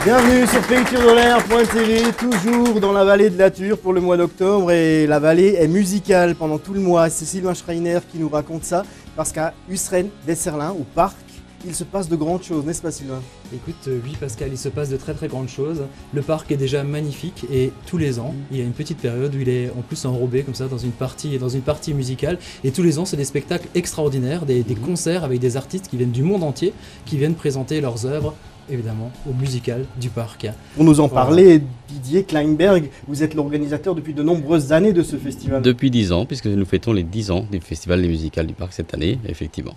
Bienvenue sur pays-de-l'air.tv, toujours dans la vallée de la Thur pour le mois d'octobre, et la vallée est musicale pendant tout le mois. C'est Sylvain Schreiner qui nous raconte ça, parce qu'à Usseren-Weserlin, au parc, il se passe de grandes choses, n'est-ce pas Sylvain? Écoute, oui Pascal, il se passe de très très grandes choses. Le parc est déjà magnifique et tous les ans, il y a une petite période où il est en plus enrobé comme ça dans une partie musicale. Et tous les ans, c'est des spectacles extraordinaires, des concerts avec des artistes qui viennent du monde entier, qui viennent présenter leurs œuvres, évidemment, au musical du parc. Pour nous en parler, Didier Kleinberg, vous êtes l'organisateur depuis de nombreuses années de ce festival. Depuis 10 ans, puisque nous fêtons les 10 ans du festival des musicales du parc cette année, effectivement.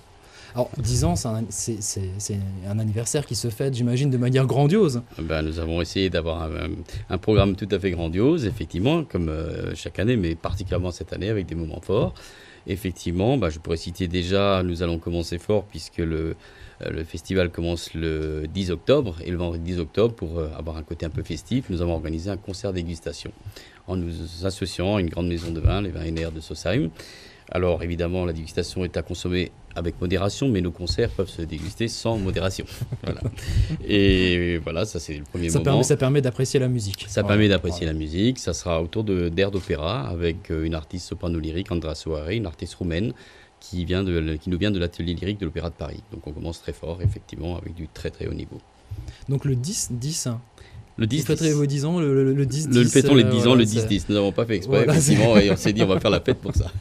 Alors, 10 ans, c'est un anniversaire qui se fête, j'imagine, de manière grandiose. Ben, nous avons essayé d'avoir un programme tout à fait grandiose, effectivement, comme chaque année, mais particulièrement cette année, avec des moments forts. Effectivement, ben, je pourrais citer déjà, nous allons commencer fort, puisque le festival commence le 10 octobre, et le vendredi 10 octobre, pour avoir un côté un peu festif, nous avons organisé un concert dégustation, en nous associant à une grande maison de vin, les vins Henner de Sausheim. Alors évidemment, la dégustation est à consommer avec modération, mais nos concerts peuvent se déguster sans modération. Voilà. Et voilà, ça c'est le premier moment. Ça permet d'apprécier la musique. Ça permet d'apprécier la musique. Ça sera autour d'air d'opéra avec une artiste soprano lyrique, Andra Soare, une artiste roumaine qui nous vient de l'atelier lyrique de l'Opéra de Paris. Donc on commence très fort, effectivement, avec du très très haut niveau. Donc le 10. Le 10. Vous fêterez vos 10 ans, le 10. Nous le fêtons les 10 ans, le 10-10. Nous n'avons pas fait exprès, voilà, effectivement, et on s'est dit on va faire la fête pour ça.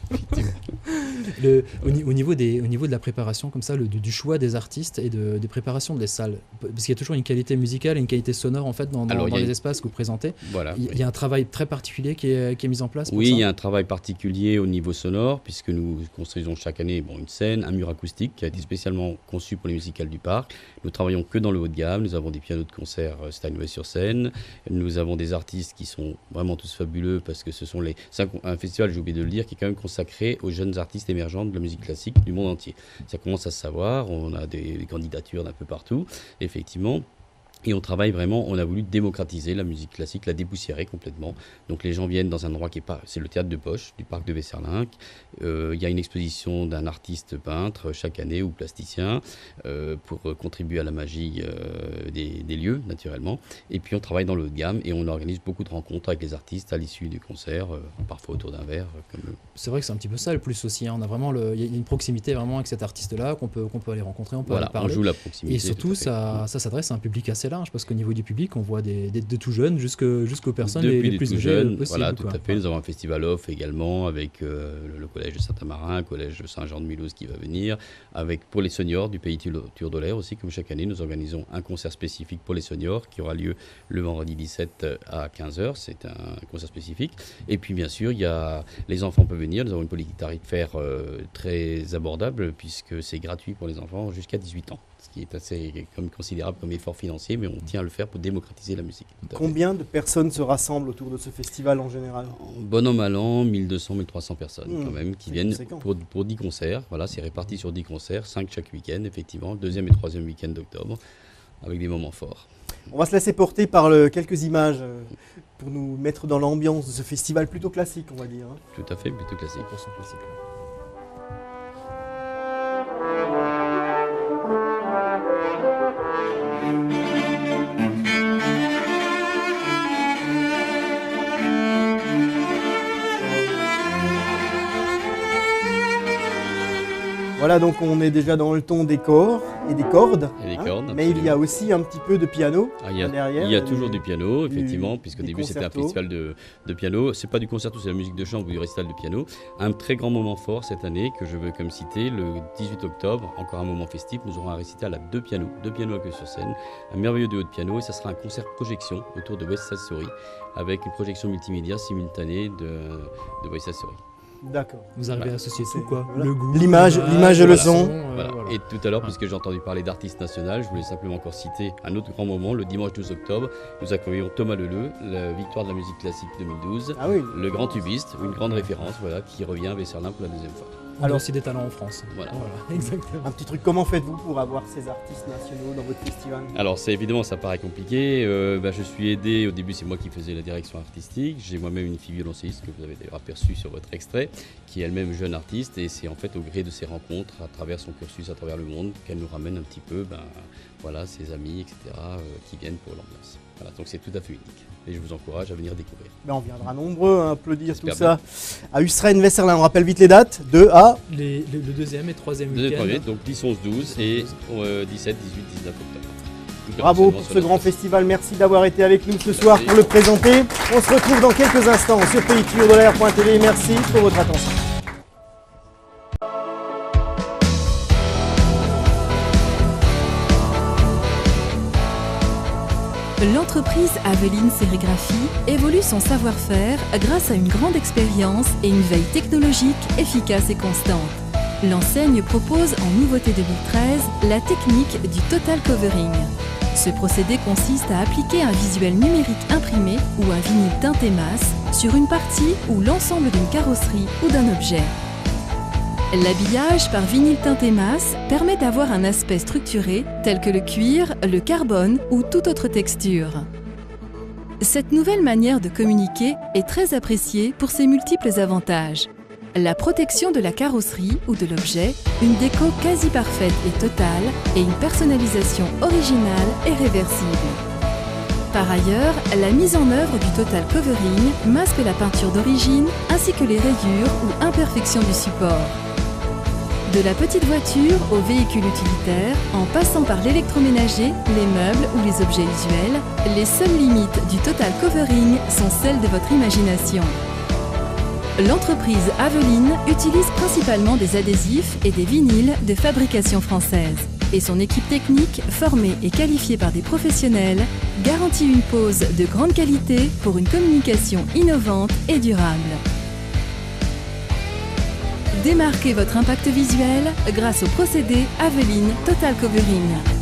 Au niveau de la préparation, comme ça, du choix des artistes et des préparations des salles, parce qu'il y a toujours une qualité musicale et une qualité sonore en fait dans les espaces que vous présentez. Voilà, il y a un travail très particulier qui est mis en place pour ça. Oui, il y a un travail particulier au niveau sonore, puisque nous construisons chaque année une scène, un mur acoustique qui a été spécialement conçu pour les musicales du parc. Nous travaillons que dans le haut de gamme, nous avons des pianos de concert Steinway sur scène, nous avons des artistes qui sont vraiment tous fabuleux, parce que c'est un festival, j'ai oublié de le dire, qui est quand même consacré aux jeunes artistes émergents de la musique classique du monde entier. Ça commence à se savoir, on a des candidatures d'un peu partout, effectivement. Et on travaille vraiment, on a voulu démocratiser la musique classique, la dépoussiérer complètement. Donc les gens viennent dans un endroit qui est pas, c'est le théâtre de poche du parc de Weserlinck. Il y a une exposition d'un artiste peintre chaque année ou plasticien pour contribuer à la magie des lieux, naturellement. Et puis on travaille dans le haut de gamme et on organise beaucoup de rencontres avec les artistes à l'issue du concert, parfois autour d'un verre. C'est vrai que c'est un petit peu ça le plus aussi. Hein. On a vraiment il y a une proximité vraiment avec cet artiste-là qu'on peut aller rencontrer, on peut aller parler. On joue la proximité. Et surtout, ça s'adresse à un public assez large, parce qu'au niveau du public, on voit des tout jeunes jusqu'aux personnes les plus âgées possibles. Voilà, tout à fait. Nous avons un festival off également avec le collège de Saint-Amarin, le collège de Saint-Jean-de-Mulhouse qui va venir, pour les seniors du pays Thur-Dolhaire aussi, comme chaque année, nous organisons un concert spécifique pour les seniors qui aura lieu le vendredi 17 à 15h. C'est un concert spécifique. Et puis bien sûr, les enfants peuvent venir. Nous avons une politique tarifaire très abordable, puisque c'est gratuit pour les enfants jusqu'à 18 ans. Ce qui est assez considérable comme effort financier, mais on tient à le faire pour démocratiser la musique. Combien de personnes se rassemblent autour de ce festival en général? Bon an, mal an, 1200-1300 personnes quand même, qui viennent pour 10 concerts. Voilà, c'est réparti sur 10 concerts, 5 chaque week-end, effectivement, le deuxième et troisième week-end d'octobre, avec des moments forts. On va se laisser porter par quelques images pour nous mettre dans l'ambiance de ce festival plutôt classique, on va dire. Tout à fait, plutôt classique. Voilà, donc on est déjà dans le ton des corps et des cordes. Mais il y a aussi un petit peu de piano derrière. Il y a toujours du piano, effectivement, puisqu'au début c'était un festival de piano. C'est pas du concerto, c'est la musique de chambre ou du récital de piano. Un très grand moment fort cette année que je veux comme citer, le 18 octobre, encore un moment festif, nous aurons un récital à deux pianos à queue sur scène, un merveilleux duo de piano, et ça sera un concert projection autour de West Side Story, avec une projection multimédia simultanée de West Side Story. D'accord. Vous arrivez à associer tout, quoi. Le goût, l'image et le son. Voilà. Et tout à l'heure, puisque j'ai entendu parler d'artistes nationaux, je voulais simplement encore citer un autre grand moment, le dimanche 12 octobre. Nous accueillons Thomas Leleu, la victoire de la musique classique 2012, le grand tubiste, une grande référence, qui revient à Weserlinck pour la deuxième fois. On a aussi des talents en France. Voilà. Exactement. Un petit truc, comment faites-vous pour avoir ces artistes nationaux dans votre festival? Alors c'est évidemment, ça paraît compliqué. Je suis aidé, au début c'est moi qui faisais la direction artistique. J'ai moi-même une fille violoncelliste que vous avez d'ailleurs aperçue sur votre extrait, qui est elle-même jeune artiste, et c'est en fait au gré de ses rencontres, à travers son cursus, à travers le monde, qu'elle nous ramène un petit peu ses amis, etc., qui viennent pour l'ambiance. Voilà, donc c'est tout à fait unique. Et je vous encourage à venir découvrir. On viendra nombreux à applaudir tout J'espère ça. À Usren-Weserlin, on rappelle vite les dates, 2 à... Le deuxième et troisième week-end. Donc 10, 11, 12 et 17, 18, 19 octobre. Bravo pour ce grand festival, merci d'avoir été avec nous ce soir pour le présenter. On se retrouve dans quelques instants sur pays-de-l'air.tv. Merci pour votre attention. L'entreprise Aveline Sérigraphie évolue son savoir-faire grâce à une grande expérience et une veille technologique efficace et constante. L'enseigne propose en nouveauté 2013 la technique du total covering. Ce procédé consiste à appliquer un visuel numérique imprimé ou un vinyle teinté masse sur une partie ou l'ensemble d'une carrosserie ou d'un objet. L'habillage par vinyle teinté masse permet d'avoir un aspect structuré tel que le cuir, le carbone ou toute autre texture. Cette nouvelle manière de communiquer est très appréciée pour ses multiples avantages. La protection de la carrosserie ou de l'objet, une déco quasi parfaite et totale et une personnalisation originale et réversible. Par ailleurs, la mise en œuvre du total covering masque la peinture d'origine ainsi que les rayures ou imperfections du support. De la petite voiture au véhicule utilitaire, en passant par l'électroménager, les meubles ou les objets usuels, les seules limites du total covering sont celles de votre imagination. L'entreprise Aveline utilise principalement des adhésifs et des vinyles de fabrication française. Et son équipe technique, formée et qualifiée par des professionnels, garantit une pose de grande qualité pour une communication innovante et durable. Démarquez votre impact visuel grâce au procédé Aveline Total Covering.